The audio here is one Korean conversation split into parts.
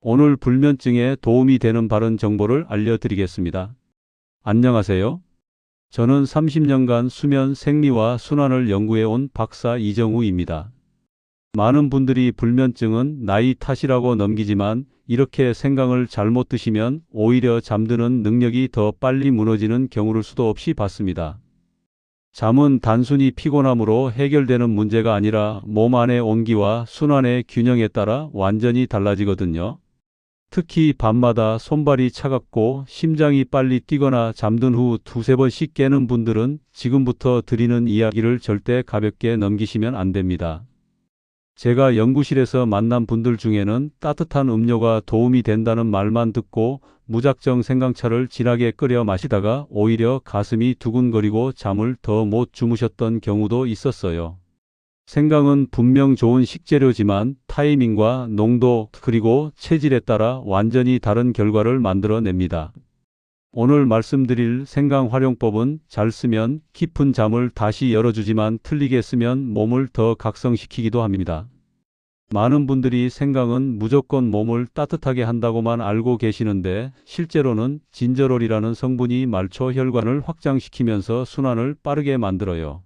오늘 불면증에 도움이 되는 바른 정보를 알려드리겠습니다. 안녕하세요. 저는 30년간 수면 생리와 순환을 연구해온 박사 이정우입니다. 많은 분들이 불면증은 나이 탓이라고 넘기지만 이렇게 생강을 잘못 드시면 오히려 잠드는 능력이 더 빨리 무너지는 경우를 수도 없이 봤습니다. 잠은 단순히 피곤함으로 해결되는 문제가 아니라 몸 안의 온기와 순환의 균형에 따라 완전히 달라지거든요. 특히 밤마다 손발이 차갑고 심장이 빨리 뛰거나 잠든 후 두세 번씩 깨는 분들은 지금부터 드리는 이야기를 절대 가볍게 넘기시면 안 됩니다. 제가 연구실에서 만난 분들 중에는 따뜻한 음료가 도움이 된다는 말만 듣고 무작정 생강차를 진하게 끓여 마시다가 오히려 가슴이 두근거리고 잠을 더 못 주무셨던 경우도 있었어요. 생강은 분명 좋은 식재료지만 타이밍과 농도 그리고 체질에 따라 완전히 다른 결과를 만들어냅니다. 오늘 말씀드릴 생강 활용법은 잘 쓰면 깊은 잠을 다시 열어주지만 틀리게 쓰면 몸을 더 각성시키기도 합니다. 많은 분들이 생강은 무조건 몸을 따뜻하게 한다고만 알고 계시는데 실제로는 진저롤이라는 성분이 말초 혈관을 확장시키면서 순환을 빠르게 만들어요.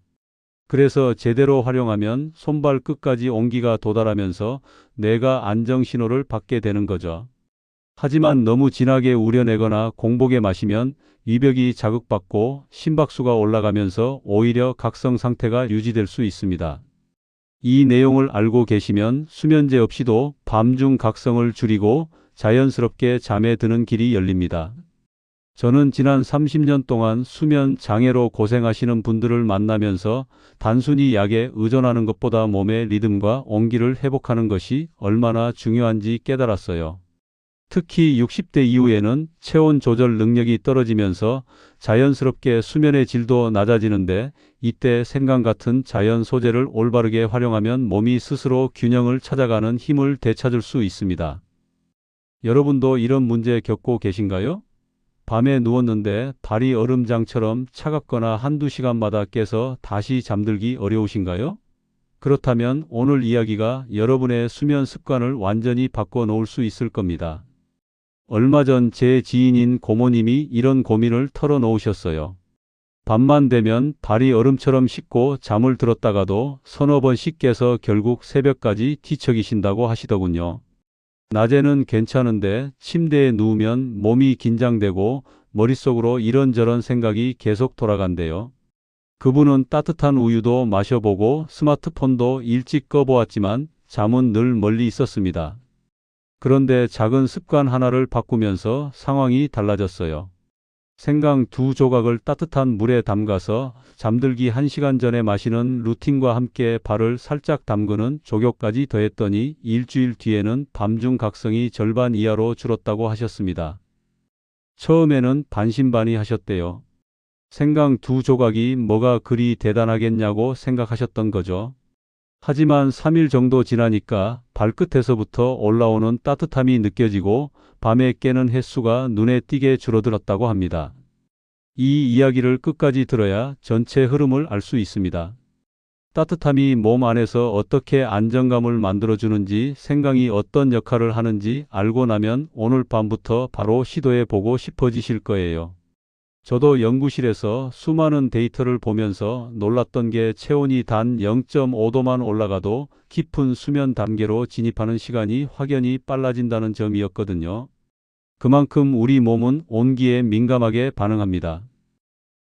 그래서 제대로 활용하면 손발 끝까지 온기가 도달하면서 뇌가 안정 신호를 받게 되는 거죠. 하지만 너무 진하게 우려내거나 공복에 마시면 위벽이 자극받고 심박수가 올라가면서 오히려 각성 상태가 유지될 수 있습니다. 이 내용을 알고 계시면 수면제 없이도 밤중 각성을 줄이고 자연스럽게 잠에 드는 길이 열립니다. 저는 지난 30년 동안 수면 장애로 고생하시는 분들을 만나면서 단순히 약에 의존하는 것보다 몸의 리듬과 온기를 회복하는 것이 얼마나 중요한지 깨달았어요. 특히 60대 이후에는 체온 조절 능력이 떨어지면서 자연스럽게 수면의 질도 낮아지는데 이때 생강 같은 자연 소재를 올바르게 활용하면 몸이 스스로 균형을 찾아가는 힘을 되찾을 수 있습니다. 여러분도 이런 문제 겪고 계신가요? 밤에 누웠는데 발이 얼음장처럼 차갑거나 한두 시간마다 깨서 다시 잠들기 어려우신가요? 그렇다면 오늘 이야기가 여러분의 수면 습관을 완전히 바꿔 놓을 수 있을 겁니다. 얼마 전 제 지인인 고모님이 이런 고민을 털어놓으셨어요. 밤만 되면 발이 얼음처럼 식고 잠을 들었다가도 서너 번씩 깨서 결국 새벽까지 뒤척이신다고 하시더군요. 낮에는 괜찮은데 침대에 누우면 몸이 긴장되고 머릿속으로 이런저런 생각이 계속 돌아간대요. 그분은 따뜻한 우유도 마셔보고 스마트폰도 일찍 꺼보았지만 잠은 늘 멀리 있었습니다. 그런데 작은 습관 하나를 바꾸면서 상황이 달라졌어요. 생강 2조각을 따뜻한 물에 담가서 잠들기 1시간 전에 마시는 루틴과 함께 발을 살짝 담그는 조격까지 더했더니 일주일 뒤에는 밤중 각성이 절반 이하로 줄었다고 하셨습니다. 처음에는 반신반의하셨대요. 생강 2조각이 뭐가 그리 대단하겠냐고 생각하셨던 거죠. 하지만 3일 정도 지나니까 발끝에서부터 올라오는 따뜻함이 느껴지고 밤에 깨는 횟수가 눈에 띄게 줄어들었다고 합니다. 이 이야기를 끝까지 들어야 전체 흐름을 알 수 있습니다. 따뜻함이 몸 안에서 어떻게 안정감을 만들어주는지, 생강이 어떤 역할을 하는지 알고 나면 오늘 밤부터 바로 시도해 보고 싶어지실 거예요. 저도 연구실에서 수많은 데이터를 보면서 놀랐던 게 체온이 단 0.5도만 올라가도 깊은 수면 단계로 진입하는 시간이 확연히 빨라진다는 점이었거든요. 그만큼 우리 몸은 온기에 민감하게 반응합니다.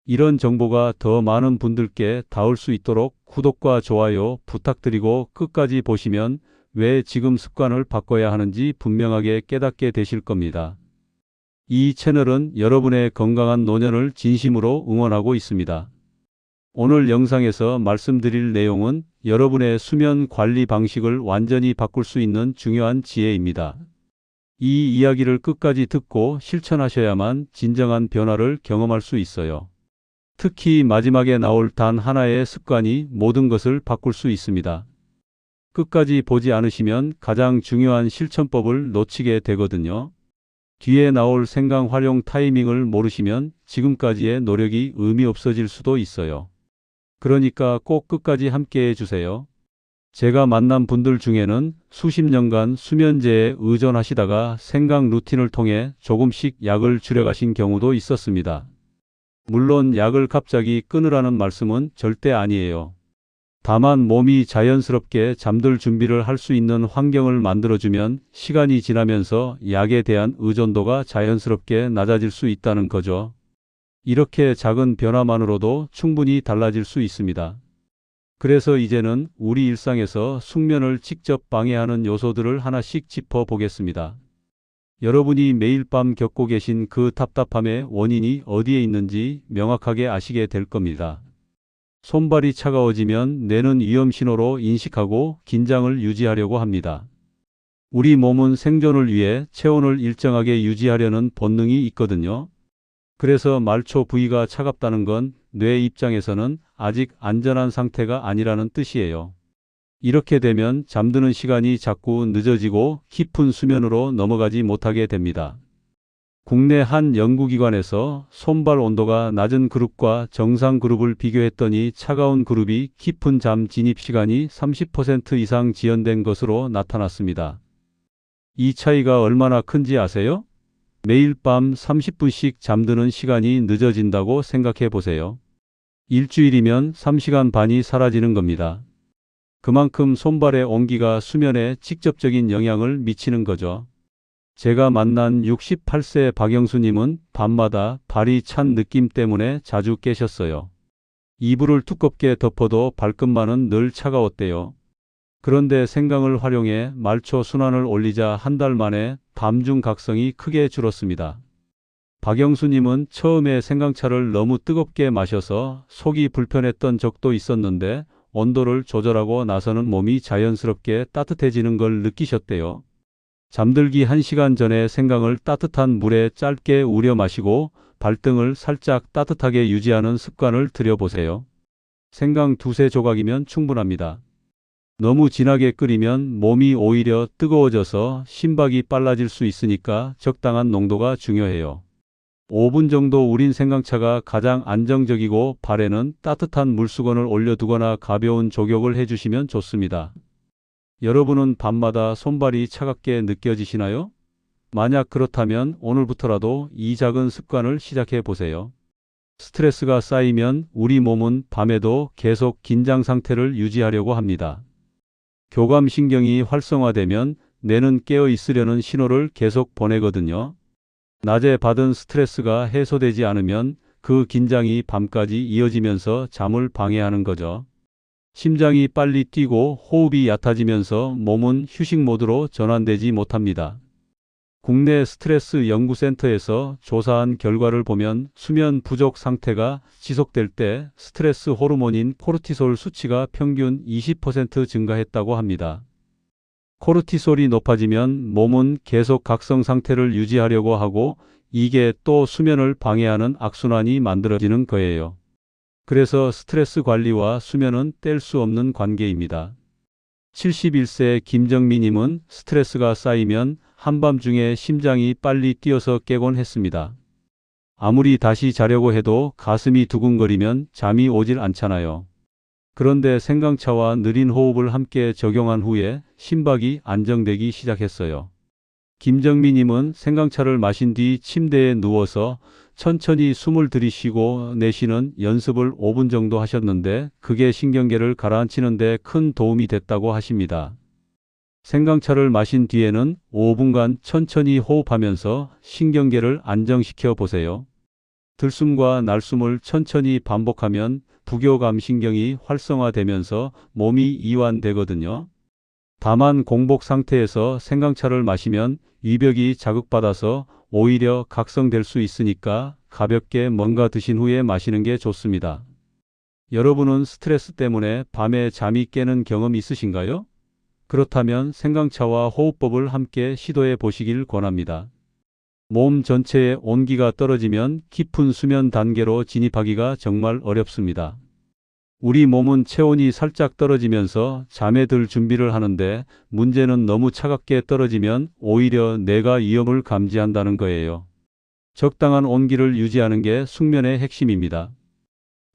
이런 정보가 더 많은 분들께 닿을 수 있도록 구독과 좋아요 부탁드리고 끝까지 보시면 왜 지금 습관을 바꿔야 하는지 분명하게 깨닫게 되실 겁니다. 이 채널은 여러분의 건강한 노년을 진심으로 응원하고 있습니다. 오늘 영상에서 말씀드릴 내용은 여러분의 수면 관리 방식을 완전히 바꿀 수 있는 중요한 지혜입니다. 이 이야기를 끝까지 듣고 실천하셔야만 진정한 변화를 경험할 수 있어요. 특히 마지막에 나올 단 하나의 습관이 모든 것을 바꿀 수 있습니다. 끝까지 보지 않으시면 가장 중요한 실천법을 놓치게 되거든요. 뒤에 나올 생강 활용 타이밍을 모르시면 지금까지의 노력이 의미 없어질 수도 있어요. 그러니까 꼭 끝까지 함께 해주세요. 제가 만난 분들 중에는 수십 년간 수면제에 의존하시다가 생각 루틴을 통해 조금씩 약을 줄여가신 경우도 있었습니다. 물론 약을 갑자기 끊으라는 말씀은 절대 아니에요. 다만 몸이 자연스럽게 잠들 준비를 할 수 있는 환경을 만들어주면 시간이 지나면서 약에 대한 의존도가 자연스럽게 낮아질 수 있다는 거죠. 이렇게 작은 변화만으로도 충분히 달라질 수 있습니다. 그래서 이제는 우리 일상에서 숙면을 직접 방해하는 요소들을 하나씩 짚어보겠습니다. 여러분이 매일 밤 겪고 계신 그 답답함의 원인이 어디에 있는지 명확하게 아시게 될 겁니다. 손발이 차가워지면 뇌는 위험 신호로 인식하고 긴장을 유지하려고 합니다. 우리 몸은 생존을 위해 체온을 일정하게 유지하려는 본능이 있거든요. 그래서 말초 부위가 차갑다는 건 뇌 입장에서는 아직 안전한 상태가 아니라는 뜻이에요. 이렇게 되면 잠드는 시간이 자꾸 늦어지고 깊은 수면으로 넘어가지 못하게 됩니다. 국내 한 연구기관에서 손발 온도가 낮은 그룹과 정상 그룹을 비교했더니 차가운 그룹이 깊은 잠 진입 시간이 30% 이상 지연된 것으로 나타났습니다. 이 차이가 얼마나 큰지 아세요? 매일 밤 30분씩 잠드는 시간이 늦어진다고 생각해 보세요. 일주일이면 3시간 반이 사라지는 겁니다. 그만큼 손발의 온기가 수면에 직접적인 영향을 미치는 거죠. 제가 만난 68세 박영수님은 밤마다 발이 찬 느낌 때문에 자주 깨셨어요. 이불을 두껍게 덮어도 발끝만은 늘 차가웠대요. 그런데 생강을 활용해 말초 순환을 올리자 한 달 만에 밤중 각성이 크게 줄었습니다. 박영수님은 처음에 생강차를 너무 뜨겁게 마셔서 속이 불편했던 적도 있었는데 온도를 조절하고 나서는 몸이 자연스럽게 따뜻해지는 걸 느끼셨대요. 잠들기 1시간 전에 생강을 따뜻한 물에 짧게 우려 마시고 발등을 살짝 따뜻하게 유지하는 습관을 들여보세요. 생강 2~3 조각이면 충분합니다. 너무 진하게 끓이면 몸이 오히려 뜨거워져서 심박이 빨라질 수 있으니까 적당한 농도가 중요해요. 5분 정도 우린 생강차가 가장 안정적이고 발에는 따뜻한 물수건을 올려두거나 가벼운 족욕을 해주시면 좋습니다. 여러분은 밤마다 손발이 차갑게 느껴지시나요? 만약 그렇다면 오늘부터라도 이 작은 습관을 시작해 보세요. 스트레스가 쌓이면 우리 몸은 밤에도 계속 긴장 상태를 유지하려고 합니다. 교감신경이 활성화되면 뇌는 깨어 있으려는 신호를 계속 보내거든요. 낮에 받은 스트레스가 해소되지 않으면 그 긴장이 밤까지 이어지면서 잠을 방해하는 거죠. 심장이 빨리 뛰고 호흡이 얕아지면서 몸은 휴식 모드로 전환되지 못합니다. 국내 스트레스 연구센터에서 조사한 결과를 보면 수면 부족 상태가 지속될 때 스트레스 호르몬인 코르티솔 수치가 평균 20% 증가했다고 합니다. 코르티솔이 높아지면 몸은 계속 각성 상태를 유지하려고 하고 이게 또 수면을 방해하는 악순환이 만들어지는 거예요. 그래서 스트레스 관리와 수면은 뗄 수 없는 관계입니다. 71세 김정미님은 스트레스가 쌓이면 한밤중에 심장이 빨리 뛰어서 깨곤 했습니다. 아무리 다시 자려고 해도 가슴이 두근거리면 잠이 오질 않잖아요. 그런데 생강차와 느린 호흡을 함께 적용한 후에 심박이 안정되기 시작했어요. 김정미님은 생강차를 마신 뒤 침대에 누워서 천천히 숨을 들이쉬고 내쉬는 연습을 5분 정도 하셨는데 그게 신경계를 가라앉히는 데 큰 도움이 됐다고 하십니다. 생강차를 마신 뒤에는 5분간 천천히 호흡하면서 신경계를 안정시켜 보세요. 들숨과 날숨을 천천히 반복하면 부교감신경이 활성화되면서 몸이 이완되거든요. 다만 공복 상태에서 생강차를 마시면 위벽이 자극받아서 오히려 각성될 수 있으니까 가볍게 뭔가 드신 후에 마시는 게 좋습니다. 여러분은 스트레스 때문에 밤에 잠이 깨는 경험 있으신가요? 그렇다면 생강차와 호흡법을 함께 시도해 보시길 권합니다. 몸 전체의 온기가 떨어지면 깊은 수면 단계로 진입하기가 정말 어렵습니다. 우리 몸은 체온이 살짝 떨어지면서 잠에 들 준비를 하는데 문제는 너무 차갑게 떨어지면 오히려 뇌가 위험을 감지한다는 거예요. 적당한 온기를 유지하는 게 숙면의 핵심입니다.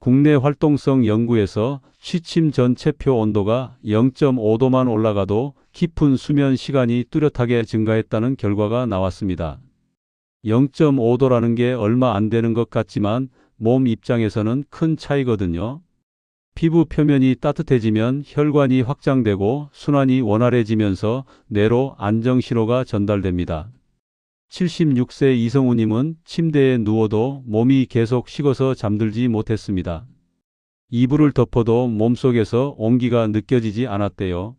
국내 활동성 연구에서 취침 전 체표 온도가 0.5도만 올라가도 깊은 수면 시간이 뚜렷하게 증가했다는 결과가 나왔습니다. 0.5도라는 게 얼마 안 되는 것 같지만 몸 입장에서는 큰 차이거든요. 피부 표면이 따뜻해지면 혈관이 확장되고 순환이 원활해지면서 뇌로 안정 신호가 전달됩니다. 76세 이성우님은 침대에 누워도 몸이 계속 식어서 잠들지 못했습니다. 이불을 덮어도 몸속에서 온기가 느껴지지 않았대요.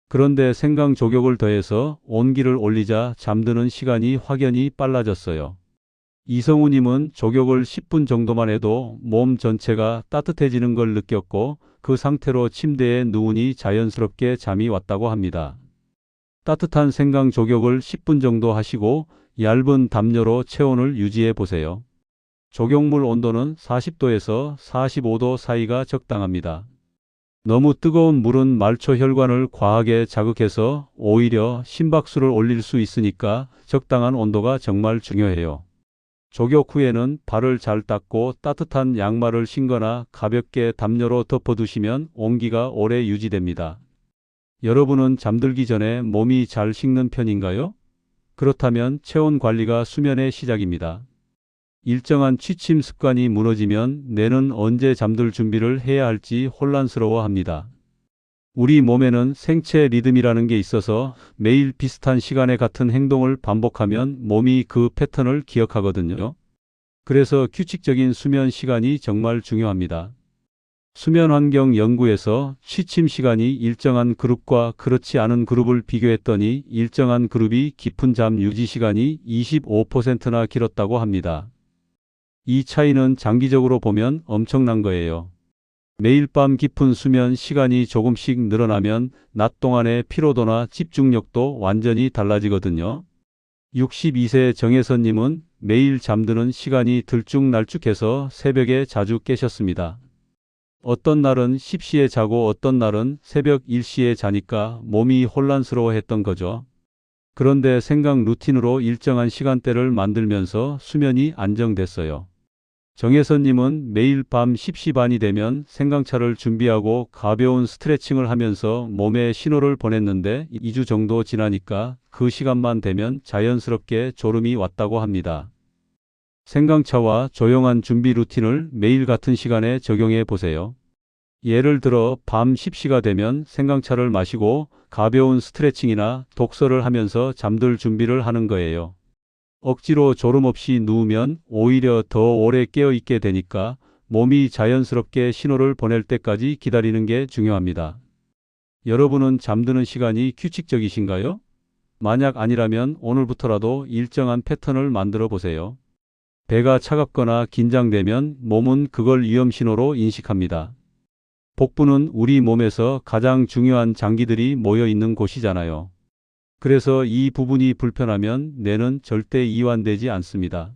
그런데 생강 조격을 더해서 온기를 올리자 잠드는 시간이 확연히 빨라졌어요. 이성우님은 조격을 10분 정도만 해도 몸 전체가 따뜻해지는 걸 느꼈고 그 상태로 침대에 누우니 자연스럽게 잠이 왔다고 합니다. 따뜻한 생강 조격을 10분 정도 하시고 얇은 담요로 체온을 유지해 보세요. 조격물 온도는 40도에서 45도 사이가 적당합니다. 너무 뜨거운 물은 말초 혈관을 과하게 자극해서 오히려 심박수를 올릴 수 있으니까 적당한 온도가 정말 중요해요. 조격 후에는 발을 잘 닦고 따뜻한 양말을 신거나 가볍게 담요로 덮어두시면 온기가 오래 유지됩니다. 여러분은 잠들기 전에 몸이 잘 식는 편인가요? 그렇다면 체온 관리가 수면의 시작입니다. 일정한 취침 습관이 무너지면 뇌는 언제 잠들 준비를 해야 할지 혼란스러워합니다. 우리 몸에는 생체 리듬이라는 게 있어서 매일 비슷한 시간에 같은 행동을 반복하면 몸이 그 패턴을 기억하거든요. 그래서 규칙적인 수면 시간이 정말 중요합니다. 수면 환경 연구에서 취침 시간이 일정한 그룹과 그렇지 않은 그룹을 비교했더니 일정한 그룹이 깊은 잠 유지 시간이 25%나 길었다고 합니다. 이 차이는 장기적으로 보면 엄청난 거예요. 매일 밤 깊은 수면 시간이 조금씩 늘어나면 낮 동안의 피로도나 집중력도 완전히 달라지거든요. 62세 정혜선님은 매일 잠드는 시간이 들쭉날쭉해서 새벽에 자주 깨셨습니다. 어떤 날은 10시에 자고 어떤 날은 새벽 1시에 자니까 몸이 혼란스러워했던 거죠. 그런데 생각 루틴으로 일정한 시간대를 만들면서 수면이 안정됐어요. 정혜선님은 매일 밤 10시 반이 되면 생강차를 준비하고 가벼운 스트레칭을 하면서 몸에 신호를 보냈는데 2주 정도 지나니까 그 시간만 되면 자연스럽게 졸음이 왔다고 합니다. 생강차와 조용한 준비 루틴을 매일 같은 시간에 적용해 보세요. 예를 들어 밤 10시가 되면 생강차를 마시고 가벼운 스트레칭이나 독서를 하면서 잠들 준비를 하는 거예요. 억지로 졸음 없이 누우면 오히려 더 오래 깨어 있게 되니까 몸이 자연스럽게 신호를 보낼 때까지 기다리는 게 중요합니다. 여러분은 잠드는 시간이 규칙적이신가요? 만약 아니라면 오늘부터라도 일정한 패턴을 만들어 보세요. 배가 차갑거나 긴장되면 몸은 그걸 위험 신호로 인식합니다. 복부는 우리 몸에서 가장 중요한 장기들이 모여 있는 곳이잖아요. 그래서 이 부분이 불편하면 뇌는 절대 이완되지 않습니다.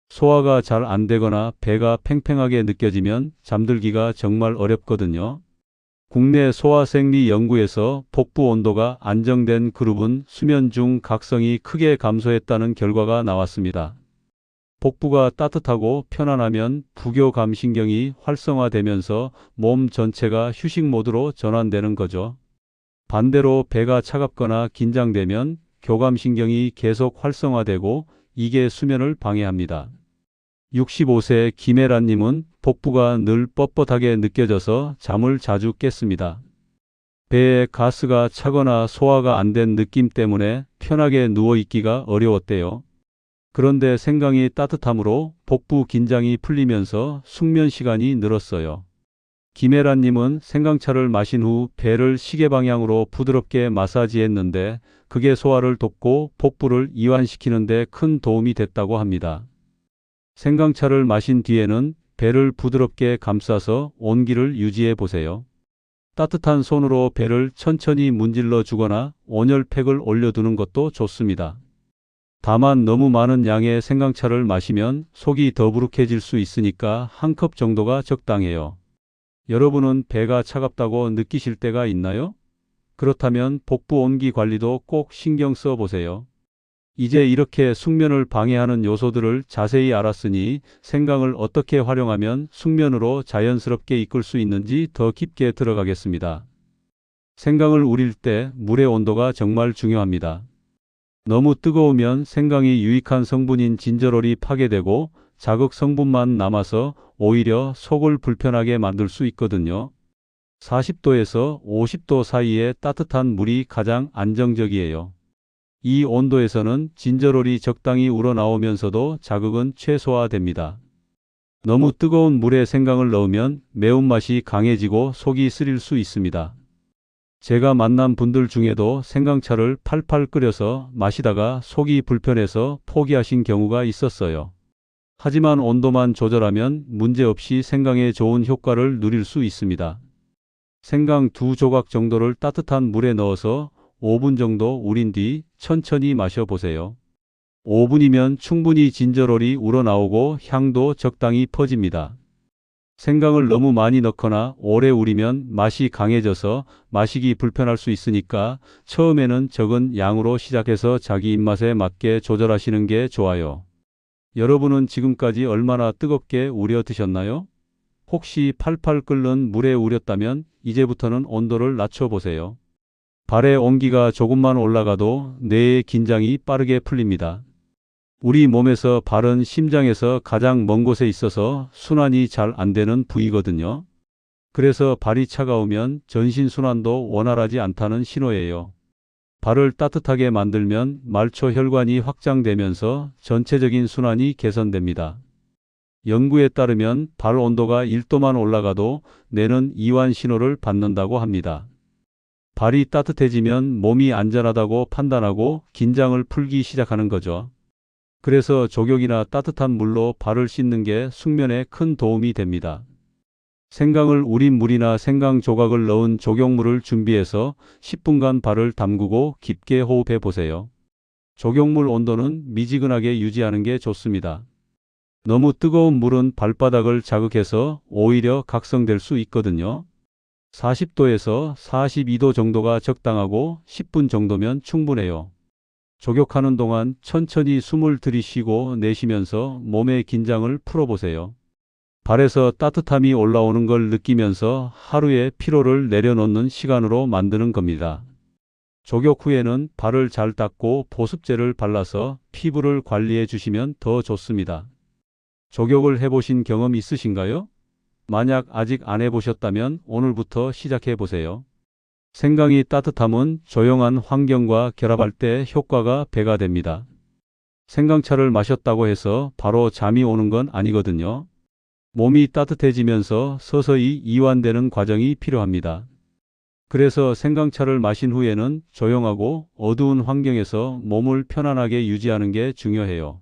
소화가 잘 안 되거나 배가 팽팽하게 느껴지면 잠들기가 정말 어렵거든요. 국내 소화생리 연구에서 복부 온도가 안정된 그룹은 수면 중 각성이 크게 감소했다는 결과가 나왔습니다. 복부가 따뜻하고 편안하면 부교감신경이 활성화되면서 몸 전체가 휴식 모드로 전환되는 거죠. 반대로 배가 차갑거나 긴장되면 교감신경이 계속 활성화되고 이게 수면을 방해합니다. 65세 김혜란님은 복부가 늘 뻣뻣하게 느껴져서 잠을 자주 깼습니다. 배에 가스가 차거나 소화가 안 된 느낌 때문에 편하게 누워있기가 어려웠대요. 그런데 생강이 따뜻함으로 복부 긴장이 풀리면서 숙면 시간이 늘었어요. 김혜란님은 생강차를 마신 후 배를 시계 방향으로 부드럽게 마사지했는데 그게 소화를 돕고 복부를 이완시키는 데 큰 도움이 됐다고 합니다. 생강차를 마신 뒤에는 배를 부드럽게 감싸서 온기를 유지해 보세요. 따뜻한 손으로 배를 천천히 문질러 주거나 온열팩을 올려두는 것도 좋습니다. 다만 너무 많은 양의 생강차를 마시면 속이 더부룩해질 수 있으니까 한 컵 정도가 적당해요. 여러분은 배가 차갑다고 느끼실 때가 있나요? 그렇다면 복부 온기 관리도 꼭 신경 써 보세요. 이제 이렇게 숙면을 방해하는 요소들을 자세히 알았으니 생강을 어떻게 활용하면 숙면으로 자연스럽게 이끌 수 있는지 더 깊게 들어가겠습니다. 생강을 우릴 때 물의 온도가 정말 중요합니다. 너무 뜨거우면 생강이 유익한 성분인 진저롤이 파괴되고 자극 성분만 남아서 오히려 속을 불편하게 만들 수 있거든요. 40도에서 50도 사이의 따뜻한 물이 가장 안정적이에요. 이 온도에서는 진저롤이 적당히 우러나오면서도 자극은 최소화됩니다. 너무 뜨거운 물에 생강을 넣으면 매운맛이 강해지고 속이 쓰릴 수 있습니다. 제가 만난 분들 중에도 생강차를 팔팔 끓여서 마시다가 속이 불편해서 포기하신 경우가 있었어요. 하지만 온도만 조절하면 문제없이 생강의 좋은 효과를 누릴 수 있습니다. 생강 2조각 정도를 따뜻한 물에 넣어서 5분 정도 우린 뒤 천천히 마셔보세요. 5분이면 충분히 진저롤이 우러나오고 향도 적당히 퍼집니다. 생강을 너무 많이 넣거나 오래 우리면 맛이 강해져서 마시기 불편할 수 있으니까 처음에는 적은 양으로 시작해서 자기 입맛에 맞게 조절하시는 게 좋아요. 여러분은 지금까지 얼마나 뜨겁게 우려 드셨나요? 혹시 팔팔 끓는 물에 우렸다면 이제부터는 온도를 낮춰보세요. 발의 온기가 조금만 올라가도 뇌의 긴장이 빠르게 풀립니다. 우리 몸에서 발은 심장에서 가장 먼 곳에 있어서 순환이 잘 안 되는 부위거든요. 그래서 발이 차가우면 전신 순환도 원활하지 않다는 신호예요. 발을 따뜻하게 만들면 말초 혈관이 확장되면서 전체적인 순환이 개선됩니다. 연구에 따르면 발 온도가 1도만 올라가도 뇌는 이완 신호를 받는다고 합니다. 발이 따뜻해지면 몸이 안전하다고 판단하고 긴장을 풀기 시작하는 거죠. 그래서 족욕이나 따뜻한 물로 발을 씻는 게 숙면에 큰 도움이 됩니다. 생강을 우린 물이나 생강 조각을 넣은 족욕물을 준비해서 10분간 발을 담그고 깊게 호흡해 보세요. 족욕물 온도는 미지근하게 유지하는 게 좋습니다. 너무 뜨거운 물은 발바닥을 자극해서 오히려 각성될 수 있거든요. 40도에서 42도 정도가 적당하고 10분 정도면 충분해요. 족욕하는 동안 천천히 숨을 들이쉬고 내쉬면서 몸의 긴장을 풀어보세요. 발에서 따뜻함이 올라오는 걸 느끼면서 하루의 피로를 내려놓는 시간으로 만드는 겁니다. 족욕 후에는 발을 잘 닦고 보습제를 발라서 피부를 관리해 주시면 더 좋습니다. 족욕을 해보신 경험 있으신가요? 만약 아직 안 해보셨다면 오늘부터 시작해 보세요. 생강이 따뜻함은 조용한 환경과 결합할 때 효과가 배가 됩니다. 생강차를 마셨다고 해서 바로 잠이 오는 건 아니거든요. 몸이 따뜻해지면서 서서히 이완되는 과정이 필요합니다. 그래서 생강차를 마신 후에는 조용하고 어두운 환경에서 몸을 편안하게 유지하는 게 중요해요.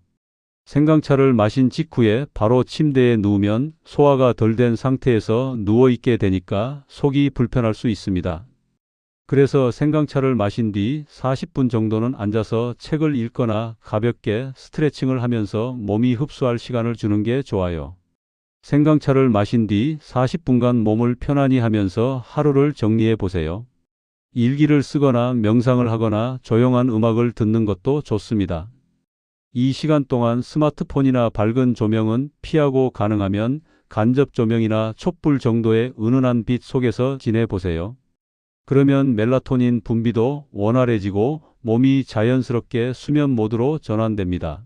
생강차를 마신 직후에 바로 침대에 누우면 소화가 덜 된 상태에서 누워있게 되니까 속이 불편할 수 있습니다. 그래서 생강차를 마신 뒤 40분 정도는 앉아서 책을 읽거나 가볍게 스트레칭을 하면서 몸이 흡수할 시간을 주는 게 좋아요. 생강차를 마신 뒤 40분간 몸을 편안히 하면서 하루를 정리해 보세요. 일기를 쓰거나 명상을 하거나 조용한 음악을 듣는 것도 좋습니다. 이 시간 동안 스마트폰이나 밝은 조명은 피하고 가능하면 간접 조명이나 촛불 정도의 은은한 빛 속에서 지내보세요. 그러면 멜라토닌 분비도 원활해지고 몸이 자연스럽게 수면 모드로 전환됩니다.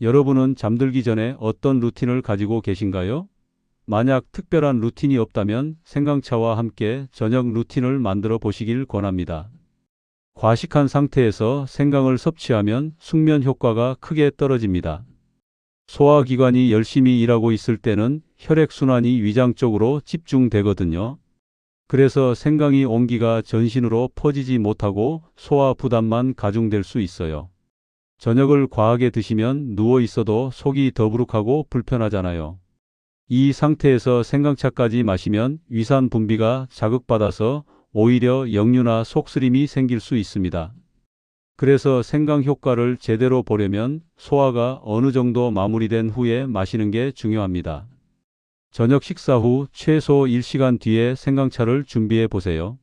여러분은 잠들기 전에 어떤 루틴을 가지고 계신가요? 만약 특별한 루틴이 없다면 생강차와 함께 저녁 루틴을 만들어 보시길 권합니다. 과식한 상태에서 생강을 섭취하면 숙면 효과가 크게 떨어집니다. 소화기관이 열심히 일하고 있을 때는 혈액순환이 위장 쪽으로 집중되거든요. 그래서 생강이 온기가 전신으로 퍼지지 못하고 소화 부담만 가중될 수 있어요. 저녁을 과하게 드시면 누워 있어도 속이 더부룩하고 불편하잖아요. 이 상태에서 생강차까지 마시면 위산 분비가 자극받아서 오히려 역류나 속쓰림이 생길 수 있습니다. 그래서 생강 효과를 제대로 보려면 소화가 어느 정도 마무리된 후에 마시는 게 중요합니다. 저녁 식사 후 최소 1시간 뒤에 생강차를 준비해 보세요.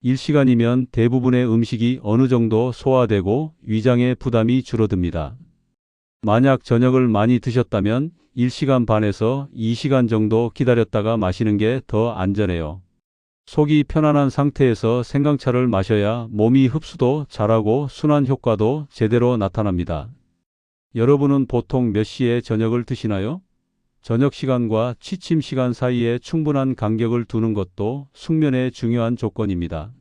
일시간이면 대부분의 음식이 어느 정도 소화되고 위장의 부담이 줄어듭니다. 만약 저녁을 많이 드셨다면 1시간 반에서 2시간 정도 기다렸다가 마시는 게 더 안전해요. 속이 편안한 상태에서 생강차를 마셔야 몸이 흡수도 잘하고 순환 효과도 제대로 나타납니다. 여러분은 보통 몇 시에 저녁을 드시나요? 저녁 시간과 취침 시간 사이에 충분한 간격을 두는 것도 숙면의 중요한 조건입니다.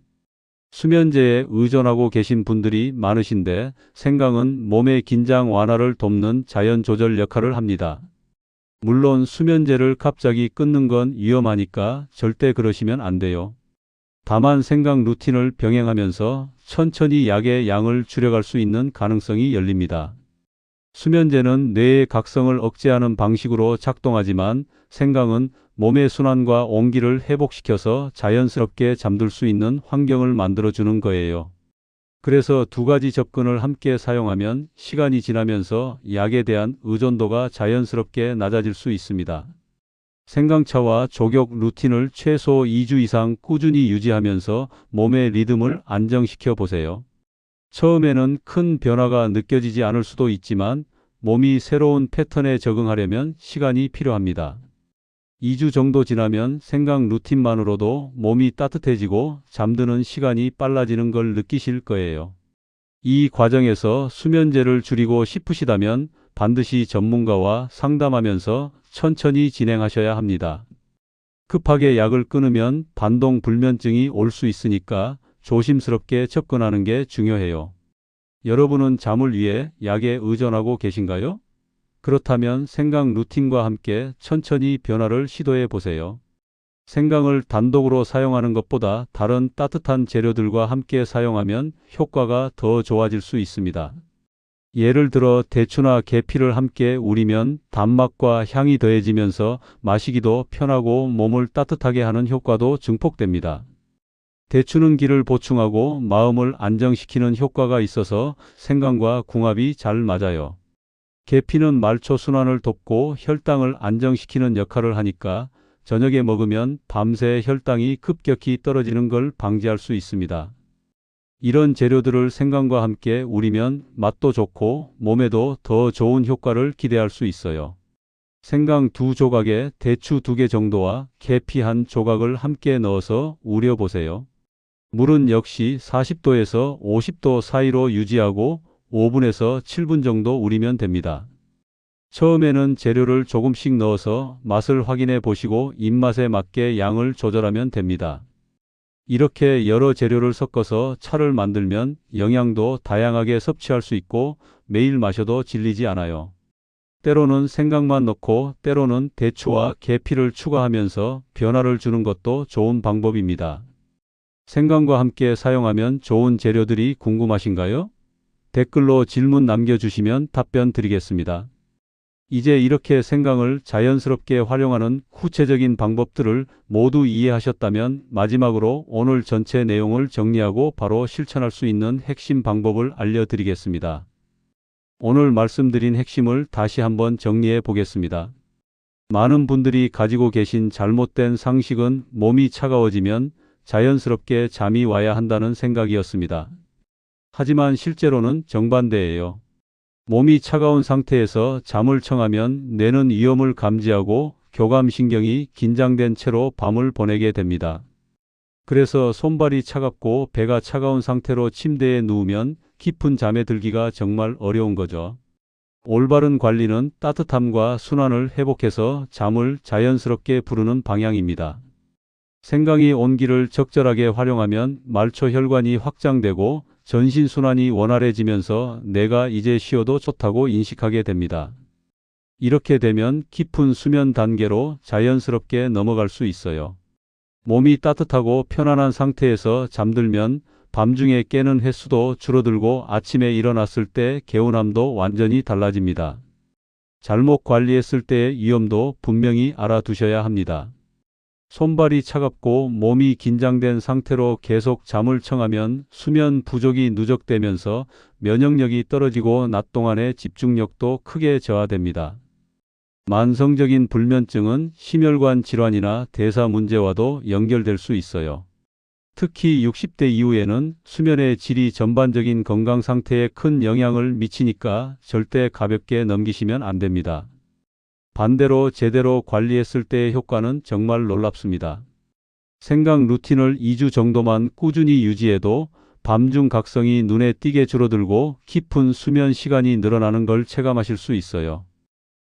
수면제에 의존하고 계신 분들이 많으신데 생강은 몸의 긴장 완화를 돕는 자연 조절 역할을 합니다. 물론 수면제를 갑자기 끊는 건 위험하니까 절대 그러시면 안 돼요. 다만 생강 루틴을 병행하면서 천천히 약의 양을 줄여갈 수 있는 가능성이 열립니다. 수면제는 뇌의 각성을 억제하는 방식으로 작동하지만 생강은 몸의 순환과 온기를 회복시켜서 자연스럽게 잠들 수 있는 환경을 만들어주는 거예요. 그래서 두 가지 접근을 함께 사용하면 시간이 지나면서 약에 대한 의존도가 자연스럽게 낮아질 수 있습니다. 생강차와 족욕 루틴을 최소 2주 이상 꾸준히 유지하면서 몸의 리듬을 안정시켜 보세요. 처음에는 큰 변화가 느껴지지 않을 수도 있지만 몸이 새로운 패턴에 적응하려면 시간이 필요합니다. 2주 정도 지나면 생강 루틴만으로도 몸이 따뜻해지고 잠드는 시간이 빨라지는 걸 느끼실 거예요. 이 과정에서 수면제를 줄이고 싶으시다면 반드시 전문가와 상담하면서 천천히 진행하셔야 합니다. 급하게 약을 끊으면 반동 불면증이 올 수 있으니까 조심스럽게 접근하는 게 중요해요. 여러분은 잠을 위해 약에 의존하고 계신가요? 그렇다면 생강 루틴과 함께 천천히 변화를 시도해 보세요. 생강을 단독으로 사용하는 것보다 다른 따뜻한 재료들과 함께 사용하면 효과가 더 좋아질 수 있습니다. 예를 들어 대추나 계피를 함께 우리면 단맛과 향이 더해지면서 마시기도 편하고 몸을 따뜻하게 하는 효과도 증폭됩니다. 대추는 기를 보충하고 마음을 안정시키는 효과가 있어서 생강과 궁합이 잘 맞아요. 계피는 말초 순환을 돕고 혈당을 안정시키는 역할을 하니까 저녁에 먹으면 밤새 혈당이 급격히 떨어지는 걸 방지할 수 있습니다. 이런 재료들을 생강과 함께 우리면 맛도 좋고 몸에도 더 좋은 효과를 기대할 수 있어요. 생강 2조각에 대추 2개 정도와 계피 1조각을 함께 넣어서 우려 보세요. 물은 역시 40도에서 50도 사이로 유지하고 5분에서 7분 정도 우리면 됩니다. 처음에는 재료를 조금씩 넣어서 맛을 확인해 보시고 입맛에 맞게 양을 조절하면 됩니다. 이렇게 여러 재료를 섞어서 차를 만들면 영양도 다양하게 섭취할 수 있고 매일 마셔도 질리지 않아요. 때로는 생강만 넣고 때로는 대추와 계피를 추가하면서 변화를 주는 것도 좋은 방법입니다. 생강과 함께 사용하면 좋은 재료들이 궁금하신가요? 댓글로 질문 남겨주시면 답변 드리겠습니다. 이제 이렇게 생강을 자연스럽게 활용하는 구체적인 방법들을 모두 이해하셨다면 마지막으로 오늘 전체 내용을 정리하고 바로 실천할 수 있는 핵심 방법을 알려드리겠습니다. 오늘 말씀드린 핵심을 다시 한번 정리해 보겠습니다. 많은 분들이 가지고 계신 잘못된 상식은 몸이 차가워지면 자연스럽게 잠이 와야 한다는 생각이었습니다. 하지만 실제로는 정반대예요. 몸이 차가운 상태에서 잠을 청하면 뇌는 위험을 감지하고 교감신경이 긴장된 채로 밤을 보내게 됩니다. 그래서 손발이 차갑고 배가 차가운 상태로 침대에 누우면 깊은 잠에 들기가 정말 어려운 거죠. 올바른 관리는 따뜻함과 순환을 회복해서 잠을 자연스럽게 부르는 방향입니다. 생강이 온기를 적절하게 활용하면 말초 혈관이 확장되고 전신순환이 원활해지면서 내가 이제 쉬어도 좋다고 인식하게 됩니다. 이렇게 되면 깊은 수면 단계로 자연스럽게 넘어갈 수 있어요. 몸이 따뜻하고 편안한 상태에서 잠들면 밤중에 깨는 횟수도 줄어들고 아침에 일어났을 때 개운함도 완전히 달라집니다. 잘못 관리했을 때의 위험도 분명히 알아두셔야 합니다. 손발이 차갑고 몸이 긴장된 상태로 계속 잠을 청하면 수면 부족이 누적되면서 면역력이 떨어지고 낮 동안의 집중력도 크게 저하됩니다. 만성적인 불면증은 심혈관 질환이나 대사 문제와도 연결될 수 있어요. 특히 60대 이후에는 수면의 질이 전반적인 건강 상태에 큰 영향을 미치니까 절대 가볍게 넘기시면 안 됩니다. 반대로 제대로 관리했을 때의 효과는 정말 놀랍습니다. 생각 루틴을 2주 정도만 꾸준히 유지해도 밤중 각성이 눈에 띄게 줄어들고 깊은 수면 시간이 늘어나는 걸 체감하실 수 있어요.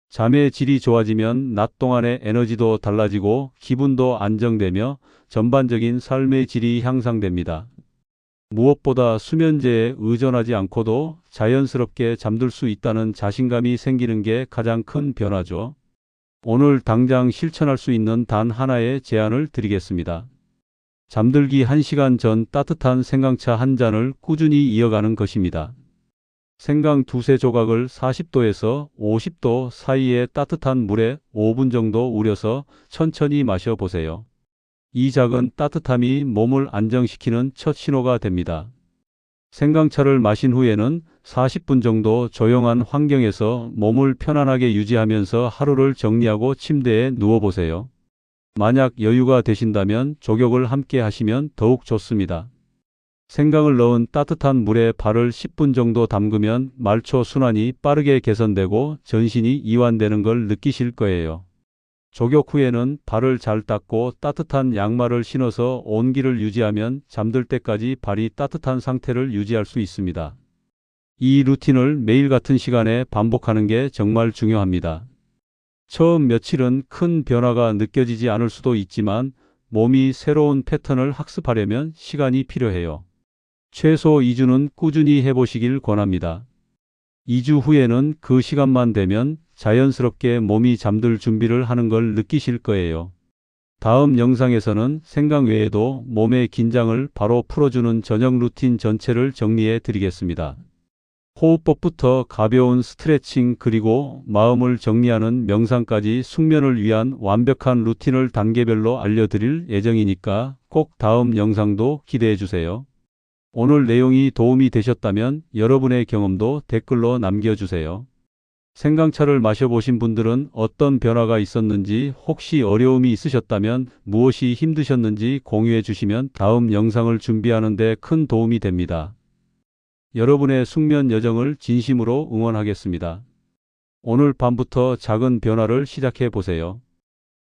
잠의 질이 좋아지면 낮 동안의 에너지도 달라지고 기분도 안정되며 전반적인 삶의 질이 향상됩니다. 무엇보다 수면제에 의존하지 않고도 자연스럽게 잠들 수 있다는 자신감이 생기는 게 가장 큰 변화죠. 오늘 당장 실천할 수 있는 단 하나의 제안을 드리겠습니다. 잠들기 1시간 전 따뜻한 생강차 한 잔을 꾸준히 이어가는 것입니다. 생강 두세 조각을 40도에서 50도 사이의 따뜻한 물에 5분 정도 우려서 천천히 마셔보세요. 이 작은 따뜻함이 몸을 안정시키는 첫 신호가 됩니다. 생강차를 마신 후에는 40분 정도 조용한 환경에서 몸을 편안하게 유지하면서 하루를 정리하고 침대에 누워보세요. 만약 여유가 되신다면 족욕을 함께 하시면 더욱 좋습니다. 생강을 넣은 따뜻한 물에 발을 10분 정도 담그면 말초 순환이 빠르게 개선되고 전신이 이완되는 걸 느끼실 거예요. 족욕 후에는 발을 잘 닦고 따뜻한 양말을 신어서 온기를 유지하면 잠들 때까지 발이 따뜻한 상태를 유지할 수 있습니다. 이 루틴을 매일 같은 시간에 반복하는 게 정말 중요합니다. 처음 며칠은 큰 변화가 느껴지지 않을 수도 있지만 몸이 새로운 패턴을 학습하려면 시간이 필요해요. 최소 2주는 꾸준히 해보시길 권합니다. 2주 후에는 그 시간만 되면 자연스럽게 몸이 잠들 준비를 하는 걸 느끼실 거예요. 다음 영상에서는 생강 외에도 몸의 긴장을 바로 풀어주는 저녁 루틴 전체를 정리해 드리겠습니다. 호흡법부터 가벼운 스트레칭 그리고 마음을 정리하는 명상까지 숙면을 위한 완벽한 루틴을 단계별로 알려드릴 예정이니까 꼭 다음 영상도 기대해 주세요. 오늘 내용이 도움이 되셨다면 여러분의 경험도 댓글로 남겨주세요. 생강차를 마셔보신 분들은 어떤 변화가 있었는지, 혹시 어려움이 있으셨다면 무엇이 힘드셨는지 공유해 주시면 다음 영상을 준비하는 데 큰 도움이 됩니다. 여러분의 숙면 여정을 진심으로 응원하겠습니다. 오늘 밤부터 작은 변화를 시작해 보세요.